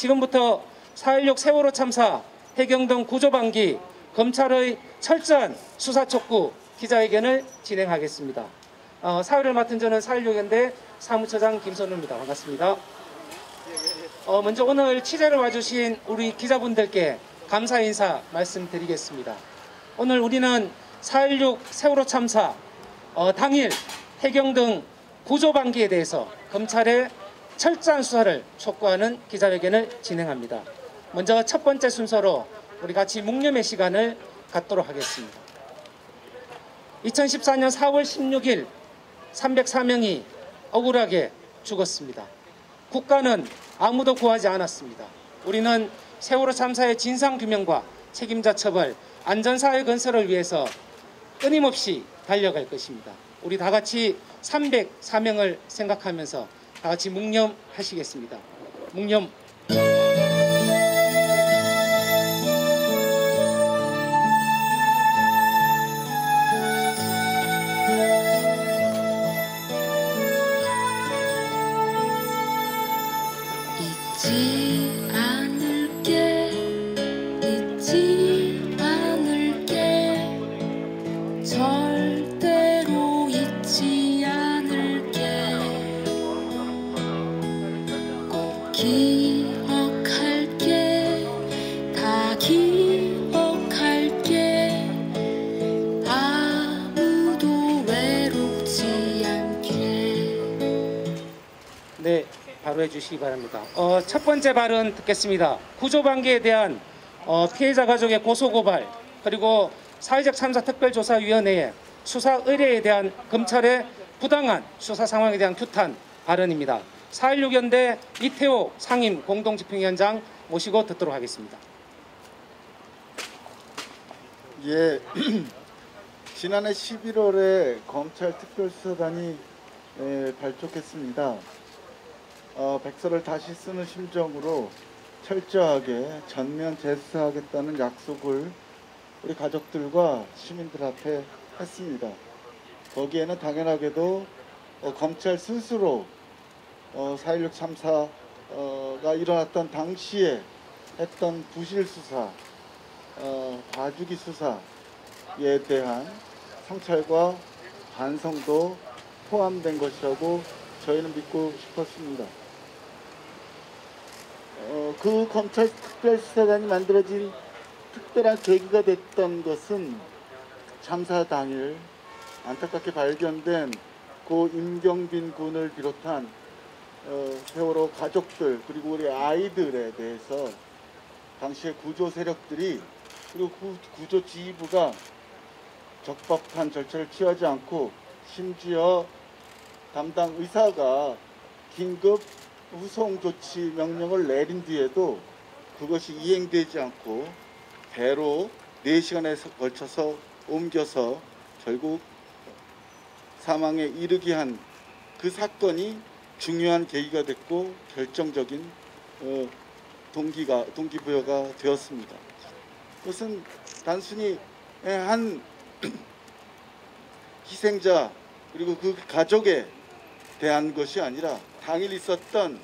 지금부터 4.16 세월호 참사 해경등 구조반기 검찰의 철저한 수사 촉구 기자회견을 진행하겠습니다. 사회를 맡은 저는 4.16연대 사무처장 김선우입니다. 반갑습니다. 먼저 오늘 취재를 와주신 우리 기자분들께 감사 인사 말씀드리겠습니다. 오늘 우리는 4.16 세월호 참사 당일 해경등 구조반기에 대해서 검찰의 철저한 수사를 촉구하는 기자회견을 진행합니다. 먼저 첫 번째 순서로 우리 같이 묵념의 시간을 갖도록 하겠습니다. 2014년 4월 16일 304명이 억울하게 죽었습니다. 국가는 아무도 구하지 않았습니다. 우리는 세월호 참사의 진상규명과 책임자 처벌, 안전사회 건설을 위해서 끊임없이 달려갈 것입니다. 우리 다 같이 304명을 생각하면서 다 같이 묵념하시겠습니다. 묵념. 잊지 않을게 절대로 잊지 않을게 꼭 기억할게 다 기억할게 아무도 외롭지 않게. 네, 바로 해주시기 바랍니다. 첫 번째 발언 듣겠습니다. 구조반기에 대한 피해자 가족의 고소고발, 그리고 사회적 참사 특별조사위원회의 수사 의뢰에 대한 검찰의 부당한 수사 상황에 대한 규탄 발언입니다. 4.16연대 이태호 상임 공동집행위원장 모시고 듣도록 하겠습니다. 예, 지난해 11월에 검찰 특별수사단이 발족했습니다. 백서를 다시 쓰는 심정으로 철저하게 전면 재수사하겠다는 약속을 우리 가족들과 시민들 앞에 했습니다. 거기에는 당연하게도 검찰 스스로 4.16 참사가 일어났던 당시에 했던 부실 수사, 봐주기 수사에 대한 성찰과 반성도 포함된 것이라고 저희는 믿고 싶었습니다. 그 검찰 특별수사단이 만들어진 특별한 계기가 됐던 것은 참사 당일 안타깝게 발견된 고 임경빈 군을 비롯한 세월호 가족들, 그리고 우리 아이들에 대해서 당시에 구조 세력들이, 그리고 구조 지휘부가 적법한 절차를 취하지 않고 심지어 담당 의사가 긴급 후송 조치 명령을 내린 뒤에도 그것이 이행되지 않고 배로 4시간에 걸쳐서 옮겨서 결국 사망에 이르게 한 그 사건이 중요한 계기가 됐고 결정적인 동기부여가 되었습니다. 그것은 단순히 한 희생자 그리고 그 가족에 대한 것이 아니라 당일 있었던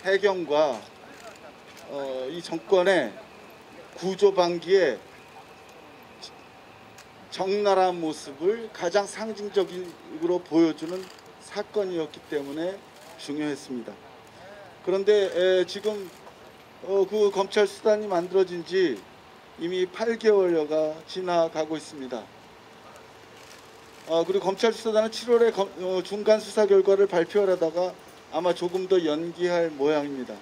해경과 이 정권의 구조반기의 적나라한 모습을 가장 상징적으로 보여주는 사건이었기 때문에 중요했습니다. 그런데 지금 그 검찰 수단이 만들어진 지 이미 8개월여가 지나가고 있습니다. 그리고 검찰 수사단은 7월에 중간 수사 결과를 발표하려다가 아마 조금 더 연기할 모양입니다.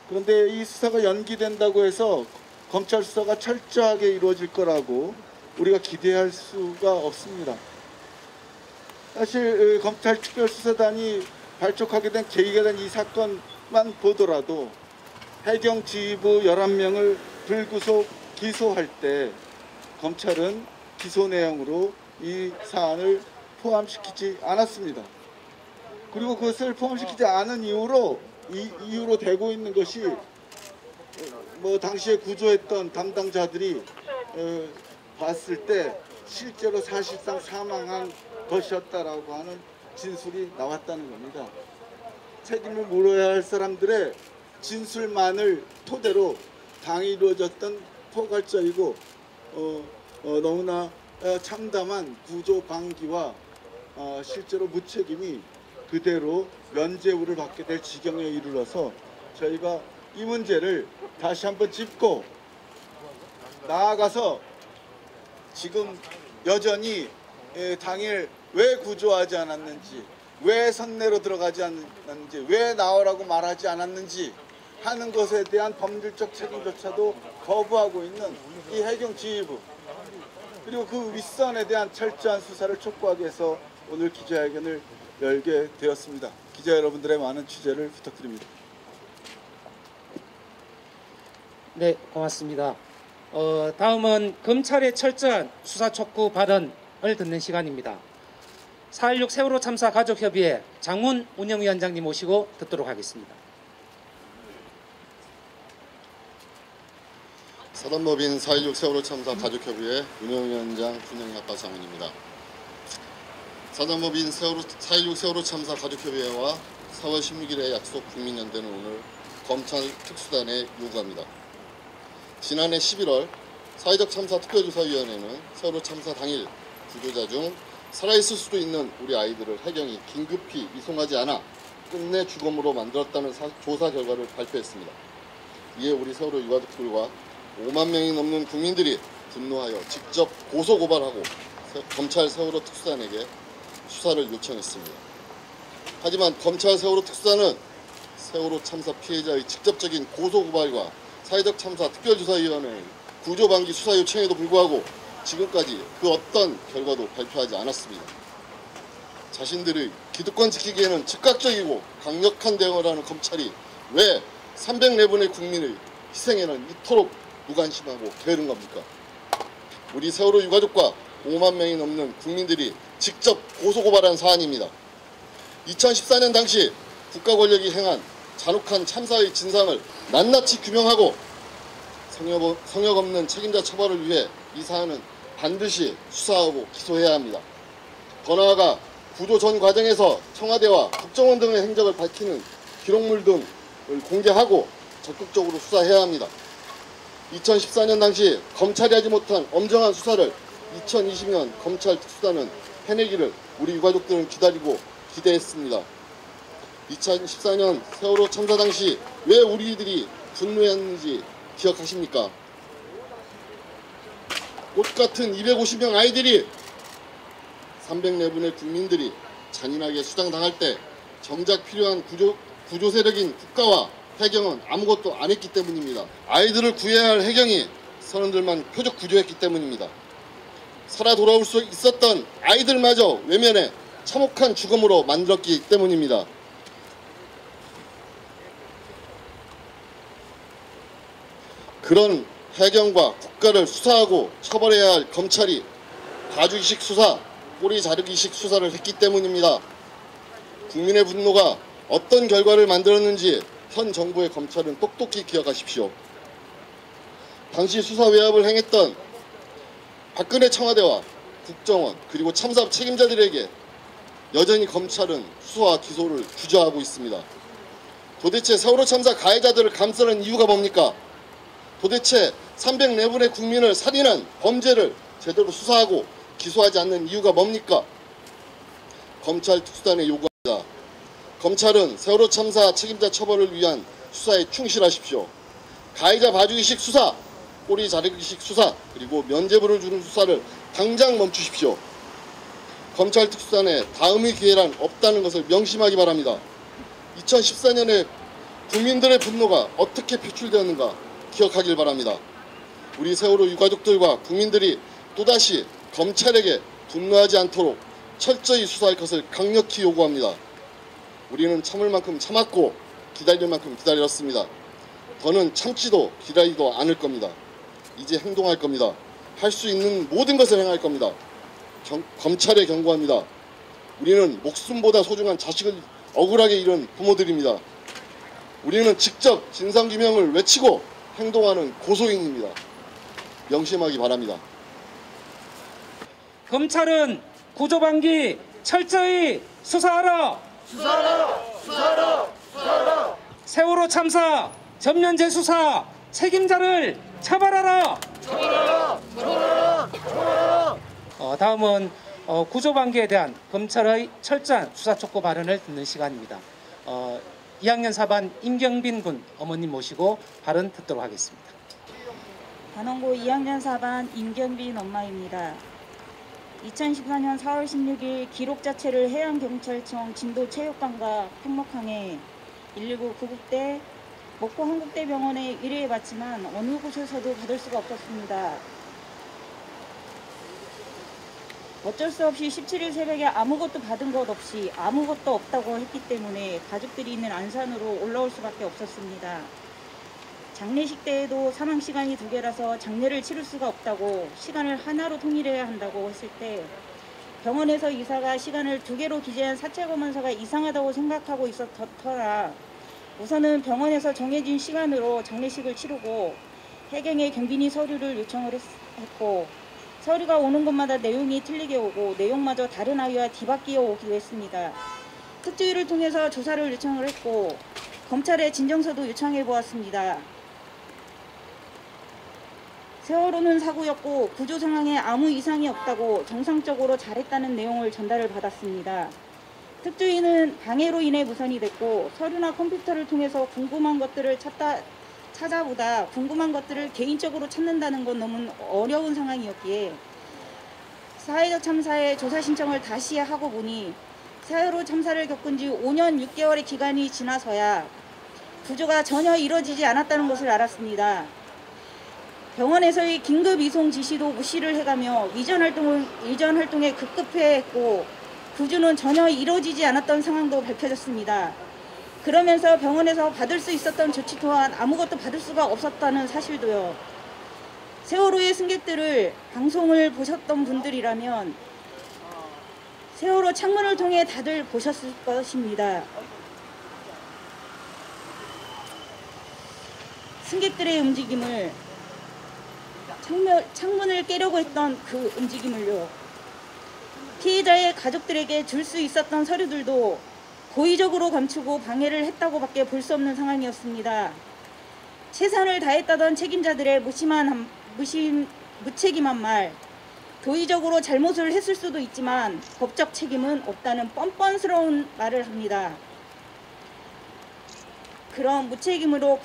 그런데 이 수사가 연기된다고 해서 검찰 수사가 철저하게 이루어질 거라고 우리가 기대할 수가 없습니다. 사실 검찰 특별수사단이 발족하게 된 계기가 된 이 사건만 보더라도 해경 지휘부 11명을 불구속 기소할 때 검찰은 기소 내용으로 이 사안을 포함시키지 않았습니다. 그리고 그것을 포함시키지 않은 이유로 되고 있는 것이 당시에 구조했던 담당자들이 봤을 때 실제로 사실상 사망한 것이었다라고 하는 진술이 나왔다는 겁니다. 책임을 물어야 할 사람들의 진술만을 토대로 당이 이루어졌던 포괄적이고 너무나 참담한 구조 방기와 실제로 무책임이 그대로 면죄부를 받게 될 지경에 이르러서 저희가 이 문제를 다시 한번 짚고 나아가서 지금 여전히 당일 왜 구조하지 않았는지, 왜 선내로 들어가지 않았는지, 왜 나오라고 말하지 않았는지 하는 것에 대한 법률적 책임조차도 거부하고 있는 이 해경 지휘부, 그리고 그 윗선에 대한 철저한 수사를 촉구하기 위해서 오늘 기자회견을 열게 되었습니다. 기자 여러분들의 많은 취재를 부탁드립니다. 네, 고맙습니다. 다음은 검찰의 철저한 수사 촉구 발언을 듣는 시간입니다. 4.16 세월호 참사 가족협의회 장문 운영위원장님 모시고 듣도록 하겠습니다. 사단법인 4.16 세월호 참사 가족협의회 운영위원장 준영학과 장훈입니다. 사단법인 4.16 세월호 참사 가족협의회와 4월 16일에 약속 국민연대는 오늘 검찰 특수단에 요구합니다. 지난해 11월 사회적 참사 특별조사위원회는 세월호 참사 당일 구조자 중 살아있을 수도 있는 우리 아이들을 해경이 긴급히 이송하지 않아 끝내 주검으로 만들었다는 조사 결과를 발표했습니다. 이에 우리 세월호 유가족들과 5만 명이 넘는 국민들이 분노하여 직접 고소고발하고 검찰 세월호 특수단에게 수사를 요청했습니다. 하지만 검찰 세월호 특수단은 세월호 참사 피해자의 직접적인 고소고발과 사회적 참사 특별조사위원회의 구조방기 수사 요청에도 불구하고 지금까지 그 어떤 결과도 발표하지 않았습니다. 자신들의 기득권 지키기에는 즉각적이고 강력한 대응을 하는 검찰이 왜 304분의 국민의 희생에는 이토록 무관심하고 게으른 겁니까? 우리 세월호 유가족과 5만 명이 넘는 국민들이 직접 고소고발한 사안입니다. 2014년 당시 국가 권력이 행한 잔혹한 참사의 진상을 낱낱이 규명하고 성역 없는 책임자 처벌을 위해 이 사안은 반드시 수사하고 기소해야 합니다. 더 나아가 구조 전 과정에서 청와대와 국정원 등의 행적을 밝히는 기록물 등을 공개하고 적극적으로 수사해야 합니다. 2014년 당시 검찰이 하지 못한 엄정한 수사를 2020년 검찰 특수단은 해내기를 우리 유가족들은 기다리고 기대했습니다. 2014년 세월호 참사 당시 왜 우리들이 분노했는지 기억하십니까? 꽃같은 250명 아이들이 304분의 국민들이 잔인하게 수장당할 때 정작 필요한 구조 세력인 국가와 해경은 아무것도 안 했기 때문입니다. 아이들을 구해야 할 해경이 선원들만 표적 구조했기 때문입니다. 살아 돌아올 수 있었던 아이들마저 외면해 참혹한 죽음으로 만들었기 때문입니다. 그런 해경과 국가를 수사하고 처벌해야 할 검찰이 봐주기식 수사, 꼬리 자르기식 수사를 했기 때문입니다. 국민의 분노가 어떤 결과를 만들었는지 현 정부의 검찰은 똑똑히 기억하십시오. 당시 수사 외압을 행했던 박근혜 청와대와 국정원 그리고 참사 책임자들에게 여전히 검찰은 수사와 기소를 주저하고 있습니다. 도대체 세월호 참사 가해자들을 감싸는 이유가 뭡니까? 도대체 304분의 국민을 살인한 범죄를 제대로 수사하고 기소하지 않는 이유가 뭡니까? 검찰 특수단에 요구합니다. 검찰은 세월호 참사 책임자 처벌을 위한 수사에 충실하십시오. 가해자 봐주기식 수사, 꼬리 자르기식 수사, 그리고 면죄부를 주는 수사를 당장 멈추십시오. 검찰 특수단에 다음의 기회란 없다는 것을 명심하기 바랍니다. 2014년에 국민들의 분노가 어떻게 표출되었는가 기억하길 바랍니다. 우리 세월호 유가족들과 국민들이 또다시 검찰에게 분노하지 않도록 철저히 수사할 것을 강력히 요구합니다. 우리는 참을 만큼 참았고 기다릴 만큼 기다렸습니다. 더는 참지도 기다리도 않을 겁니다. 이제 행동할 겁니다. 할 수 있는 모든 것을 행할 겁니다. 검찰에 경고합니다. 우리는 목숨보다 소중한 자식을 억울하게 잃은 부모들입니다. 우리는 직접 진상규명을 외치고 행동하는 고소인입니다. 명심하기 바랍니다. 검찰은 구조방기 철저히 수사하라. 수사하라! 세월호 참사 전면 재수사 책임자를 처벌하라. 다음은 구조반기에 대한 검찰의 철저한 수사 촉구 발언을 듣는 시간입니다. 2학년 4반 임경빈 군 어머님 모시고 발언 듣도록 하겠습니다. 단원고 2학년 4반 임경빈 엄마입니다. 2014년 4월 16일 기록 자체를 해양경찰청 진도체육관과 팽목항에 119 구급대 목포 한국대병원에 의뢰해봤지만 어느 곳에서도 받을 수가 없었습니다. 어쩔 수 없이 17일 새벽에 아무것도 받은 것 없이 아무것도 없다고 했기 때문에 가족들이 있는 안산으로 올라올 수밖에 없었습니다. 장례식 때에도 사망 시간이 2개라서 장례를 치를 수가 없다고 시간을 하나로 통일해야 한다고 했을 때 병원에서 의사가 시간을 2개로 기재한 사체 검안서가 이상하다고 생각하고 있었더라. 우선은 병원에서 정해진 시간으로 장례식을 치르고 해경에 경비니 서류를 요청을 했고 서류가 오는 곳마다 내용이 틀리게 오고 내용마저 다른 아이와 뒤바뀌어 오기도 했습니다. 특조위를 통해서 조사를 요청을 했고 검찰에 진정서도 요청해 보았습니다. 세월호는 사고였고 구조 상황에 아무 이상이 없다고 정상적으로 잘했다는 내용을 전달을 받았습니다. 특조위는 방해로 인해 무산이 됐고 서류나 컴퓨터를 통해서 궁금한 것들을 찾아보다 궁금한 것들을 개인적으로 찾는다는 건 너무 어려운 상황이었기에 사회적 참사의 조사 신청을 다시 하고 보니 세월호 참사를 겪은 지 5년 6개월의 기간이 지나서야 구조가 전혀 이루어지지 않았다는 것을 알았습니다. 병원에서의 긴급 이송 지시도 무시를 해가며 이전 활동에 급급해했고 구조는 전혀 이루어지지 않았던 상황도 밝혀졌습니다. 그러면서 병원에서 받을 수 있었던 조치 또한 아무것도 받을 수가 없었다는 사실도요. 세월호의 승객들을 방송을 보셨던 분들이라면 세월호 창문을 통해 다들 보셨을 것입니다. 승객들의 움직임을 창문을 깨려고 했던 그 움직임을요. 피해자의 가족들에게 줄 수 있었던 서류들도 고의적으로 감추고 방해를 했다고밖에 볼 수 없는 상황이었습니다. 최선을 다했다던 책임자들의 무책임한 말, 도의적으로 잘못을 했을 수도 있지만 법적 책임은 없다는 뻔뻔스러운 말을 합니다. 그런 무책임으로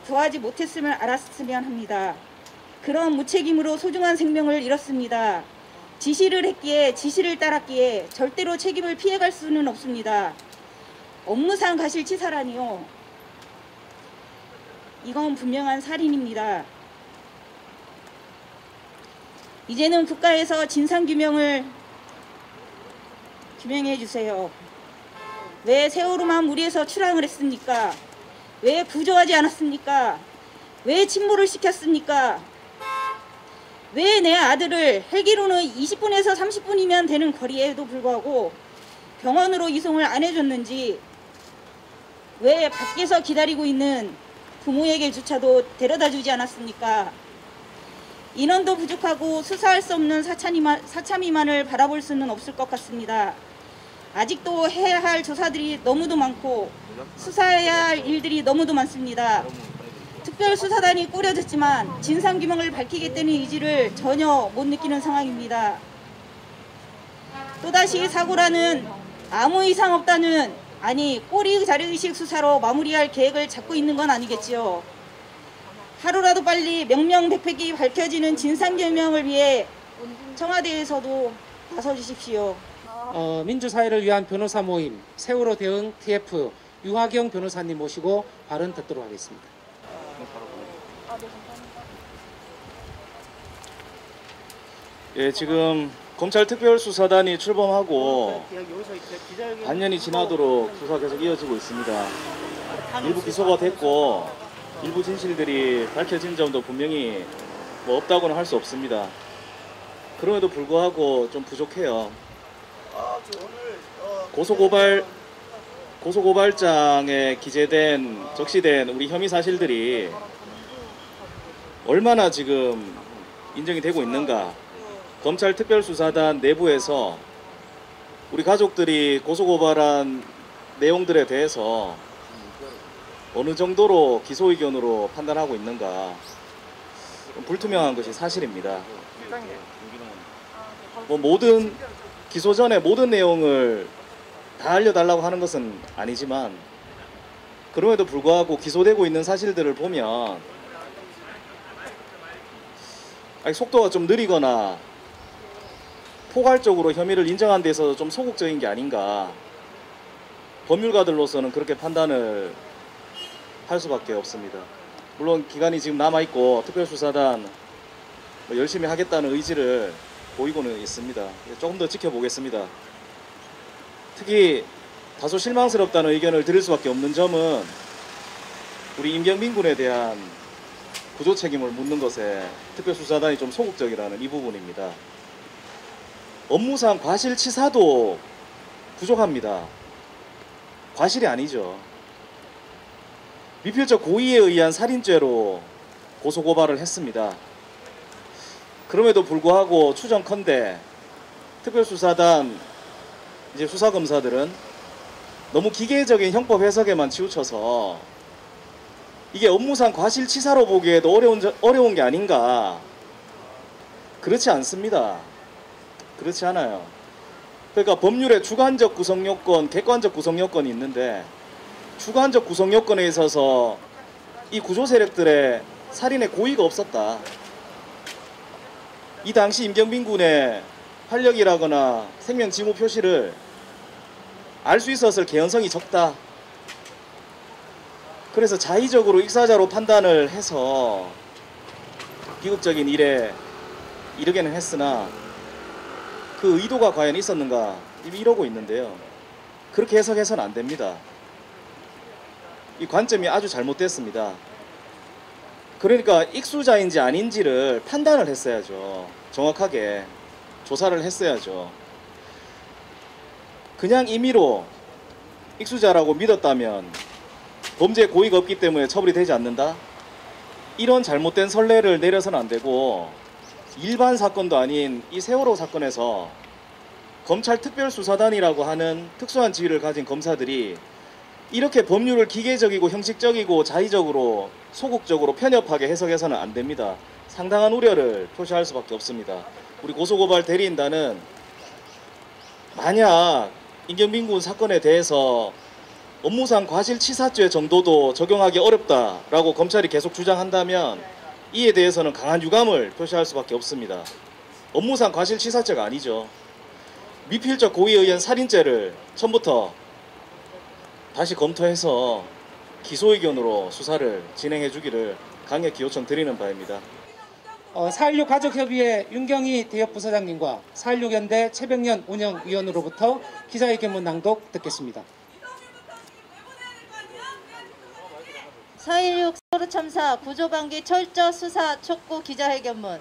구하지 못했음을 알았으면 합니다. 그런 무책임으로 소중한 생명을 잃었습니다. 지시를 했기에 지시를 따랐기에 절대로 책임을 피해갈 수는 없습니다. 업무상 과실치사라니요. 이건 분명한 살인입니다. 이제는 국가에서 진상규명을 규명해 주세요. 왜 세월호만 무리해서 출항을 했습니까? 왜 구조하지 않았습니까? 왜 침몰을 시켰습니까? 왜 내 아들을 헬기로는 20분에서 30분이면 되는 거리에도 불구하고 병원으로 이송을 안 해줬는지, 왜 밖에서 기다리고 있는 부모에게조차도 데려다 주지 않았습니까? 인원도 부족하고 수사할 수 없는 사참위만을 바라볼 수는 없을 것 같습니다. 아직도 해야 할 조사들이 너무도 많고 수사해야 할 일들이 너무도 많습니다. 특별수사단이 꾸려졌지만 진상규명을 밝히겠다는 의지를 전혀 못 느끼는 상황입니다. 또다시 사고라는 아무 이상 없다는, 아니 꼬리 자르기식 수사로 마무리할 계획을 잡고 있는 건 아니겠지요. 하루라도 빨리 명명백백이 밝혀지는 진상규명을 위해 청와대에서도 나서주십시오. 민주사회를 위한 변호사 모임 세월호 대응 TF 유하경 변호사님 모시고 발언 듣도록 하겠습니다. 예, 지금 검찰특별수사단이 출범하고 반년이 지나도록 수사 계속 이어지고 있습니다. 일부 기소가 됐고 일부 진실들이 밝혀진 점도 분명히 뭐 없다고는 할 수 없습니다. 그럼에도 불구하고 좀 부족해요. 고소고발장에 적시된 우리 혐의 사실들이 얼마나 지금 인정이 되고 있는가. 검찰특별수사단 내부에서 우리 가족들이 고소고발한 내용들에 대해서 어느 정도로 기소 의견으로 판단하고 있는가 불투명한 것이 사실입니다. 뭐 모든 기소 전에 모든 내용을 다 알려달라고 하는 것은 아니지만 그럼에도 불구하고 기소되고 있는 사실들을 보면 속도가 좀 느리거나 포괄적으로 혐의를 인정한 데 있어서 좀 소극적인 게 아닌가, 법률가들로서는 그렇게 판단을 할 수밖에 없습니다. 물론 기간이 지금 남아있고 특별수사단 열심히 하겠다는 의지를 보이고는 있습니다. 조금 더 지켜보겠습니다. 특히 다소 실망스럽다는 의견을 드릴 수밖에 없는 점은 우리 임경빈 군에 대한 구조 책임을 묻는 것에 특별수사단이 좀 소극적이라는 이 부분입니다. 업무상 과실치사도 부족합니다. 과실이 아니죠. 미필적 고의에 의한 살인죄로 고소고발을 했습니다. 그럼에도 불구하고 추정컨대 특별수사단 이제 수사검사들은 너무 기계적인 형법 해석에만 치우쳐서 이게 업무상 과실치사로 보기에도 어려운 게 아닌가. 그렇지 않습니다. 그렇지 않아요. 그러니까 법률에 주관적 구성요건, 객관적 구성요건이 있는데 주관적 구성요건에 있어서 이 구조세력들의 살인의 고의가 없었다. 이 당시 임경빈 군의 활력이라거나 생명 징후 표시를 알 수 있었을 개연성이 적다. 그래서 자의적으로 익사자로 판단을 해서 비극적인 일에 이르게는 했으나 그 의도가 과연 있었는가 이러고 있는데요. 그렇게 해석해서는 안 됩니다. 이 관점이 아주 잘못됐습니다. 그러니까 익수자인지 아닌지를 판단을 했어야죠. 정확하게 조사를 했어야죠. 그냥 임의로 익수자라고 믿었다면 범죄 고의가 없기 때문에 처벌이 되지 않는다? 이런 잘못된 선례를 내려서는 안 되고, 일반 사건도 아닌 이 세월호 사건에서 검찰 특별수사단이라고 하는 특수한 지위를 가진 검사들이 이렇게 법률을 기계적이고 형식적이고 자의적으로 소극적으로 편협하게 해석해서는 안 됩니다. 상당한 우려를 표시할 수밖에 없습니다. 우리 고소고발 대리인단은 만약 임경빈 군 사건에 대해서 업무상 과실치사죄 정도도 적용하기 어렵다라고 검찰이 계속 주장한다면 이에 대해서는 강한 유감을 표시할 수밖에 없습니다. 업무상 과실치사죄가 아니죠. 미필적 고의에 의한 살인죄를 처음부터 다시 검토해서 기소 의견으로 수사를 진행해 주기를 강력히 요청드리는 바입니다. 4.16 가족협의회 윤경희 대협부사장님과 4.16 연대 최병년 운영위원으로부터 기자회견문 낭독 듣겠습니다. 4.16 세월호 참사 구조방기 철저 수사 촉구 기자회견문.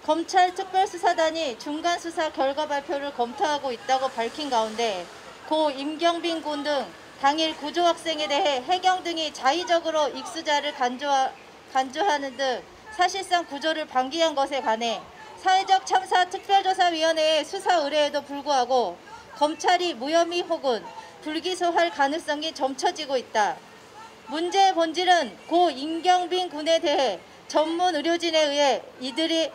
검찰 특별수사단이 중간수사 결과 발표를 검토하고 있다고 밝힌 가운데 고 임경빈 군 등 당일 구조 학생에 대해 해경 등이 자의적으로 익수자를 간주하는 등 사실상 구조를 방기한 것에 관해 사회적 참사 특별조사위원회의 수사 의뢰에도 불구하고 검찰이 무혐의 혹은 불기소할 가능성이 점쳐지고 있다. 문제의 본질은 고 임경빈 군에 대해 전문 의료진에 의해 이들이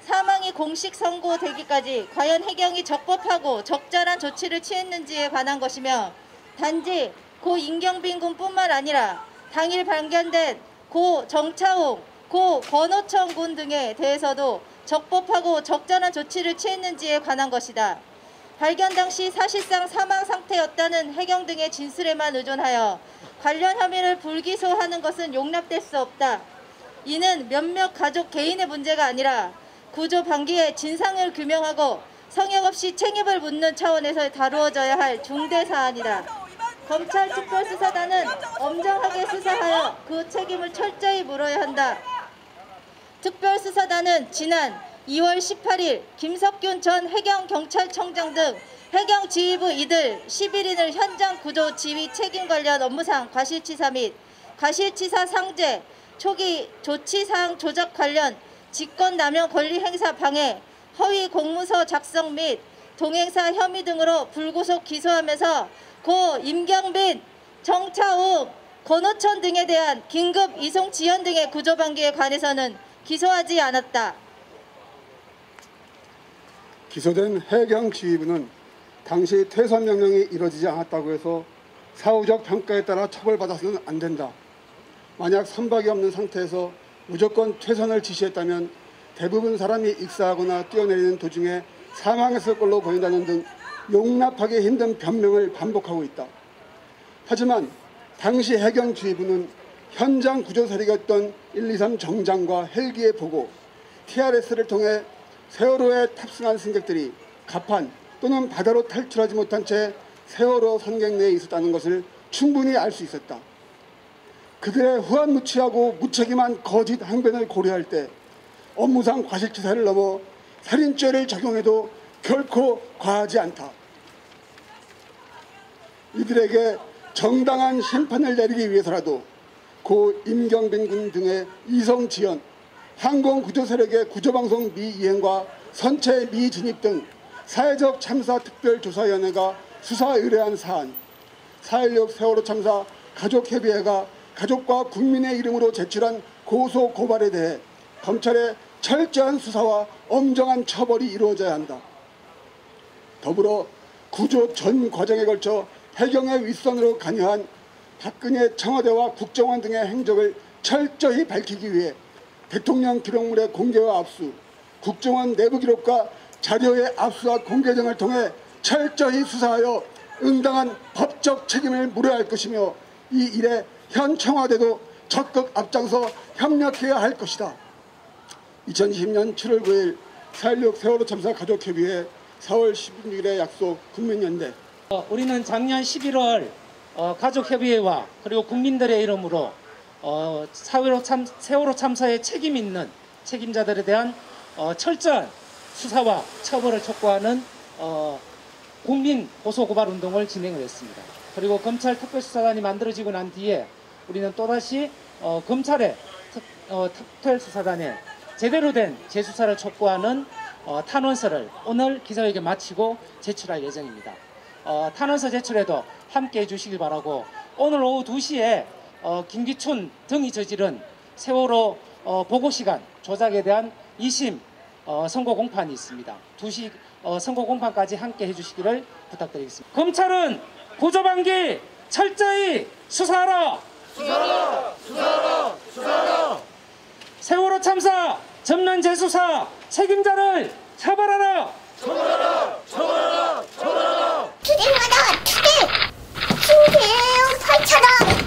사망이 공식 선고되기까지 과연 해경이 적법하고 적절한 조치를 취했는지에 관한 것이며, 단지 고 임경빈 군뿐만 아니라 당일 발견된 고 정차웅, 고 권오청 군 등에 대해서도 적법하고 적절한 조치를 취했는지에 관한 것이다. 발견 당시 사실상 사망 상태였다는 해경 등의 진술에만 의존하여 관련 혐의를 불기소하는 것은 용납될 수 없다. 이는 몇몇 가족 개인의 문제가 아니라 구조 방기의 진상을 규명하고 성역 없이 책임을 묻는 차원에서 다루어져야 할 중대 사안이다. 검찰 특별수사단은 엄정하게 수사하여 그 책임을 철저히 물어야 한다. 특별수사단은 지난 2월 18일 김석균 전 해경경찰청장 등 해경지휘부 이들 11인을 현장 구조 지휘 책임 관련 업무상 과실치사 및 과실치사 상죄, 초기 조치사항 조작 관련 직권남용 권리행사 방해, 허위 공문서 작성 및 동행사 혐의 등으로 불구속 기소하면서 고 임경빈, 정차욱, 권호천 등에 대한 긴급 이송 지연 등의 구조방기에 관해서는 기소하지 않았다. 기소된 해경지휘부는 당시 퇴선 명령이 이루어지지 않았다고 해서 사후적 평가에 따라 처벌받아서는 안 된다. 만약 선박이 없는 상태에서 무조건 퇴선을 지시했다면 대부분 사람이 익사하거나 뛰어내리는 도중에 사망했을 걸로 보인다는 등 용납하기 힘든 변명을 반복하고 있다. 하지만 당시 해경지휘부는 현장 구조 세력이었던 123 정장과 헬기의 보고, TRS를 통해 세월호에 탑승한 승객들이 갑판 또는 바다로 탈출하지 못한 채 세월호 선객 내에 있었다는 것을 충분히 알 수 있었다. 그들의 후한무치하고 무책임한 거짓 항변을 고려할 때 업무상 과실치사를 넘어 살인죄를 적용해도 결코 과하지 않다. 이들에게 정당한 심판을 내리기 위해서라도 고 임경빈 군 등의 이송 지연, 항공구조 세력의 구조방송 미이행과 선체 미진입 등 사회적 참사 특별조사위원회가 수사 의뢰한 사안, 4.16 세월호 참사 가족협의회가 가족과 국민의 이름으로 제출한 고소 고발에 대해 검찰의 철저한 수사와 엄정한 처벌이 이루어져야 한다. 더불어 구조 전 과정에 걸쳐 해경의 윗선으로 관여한 박근혜 청와대와 국정원 등의 행적을 철저히 밝히기 위해 대통령 기록물의 공개와 압수, 국정원 내부 기록과 자료의 압수와 공개 등을 통해 철저히 수사하여 응당한 법적 책임을 물어야 할 것이며, 이 일에 현 청와대도 적극 앞장서 협력해야 할 것이다. 2020년 7월 9일 4.16 세월호 참사 가족협의회 4월 16일의 약속 국민연대. 우리는 작년 11월 가족협의회와 그리고 국민들의 이름으로 세월호 참사에 책임 있는 책임자들에 대한 철저한 수사와 처벌을 촉구하는 국민 고소고발 운동을 진행을 했습니다. 그리고 검찰 특별수사단이 만들어지고 난 뒤에 우리는 또다시 검찰의 특별수사단에 제대로 된 재수사를 촉구하는 탄원서를 오늘 기자회견 마치고 제출할 예정입니다. 탄원서 제출에도 함께 해주시길 바라고, 오늘 오후 2시에 김기춘 등이 저지른 세월호 보고시간 조작에 대한 2심 선고 공판이 있습니다. 2시 선고 공판까지 함께 해주시기를 부탁드리겠습니다. 검찰은 구조방기 철저히 수사하라! 수사하라! 수사하라! 수사하라! 세월호 참사 전면 재수사 책임자를 처벌하라! 처벌하라! 처벌하라! 처벌하라! 투쟁하라! 투쟁! 징계요! 팔처럼!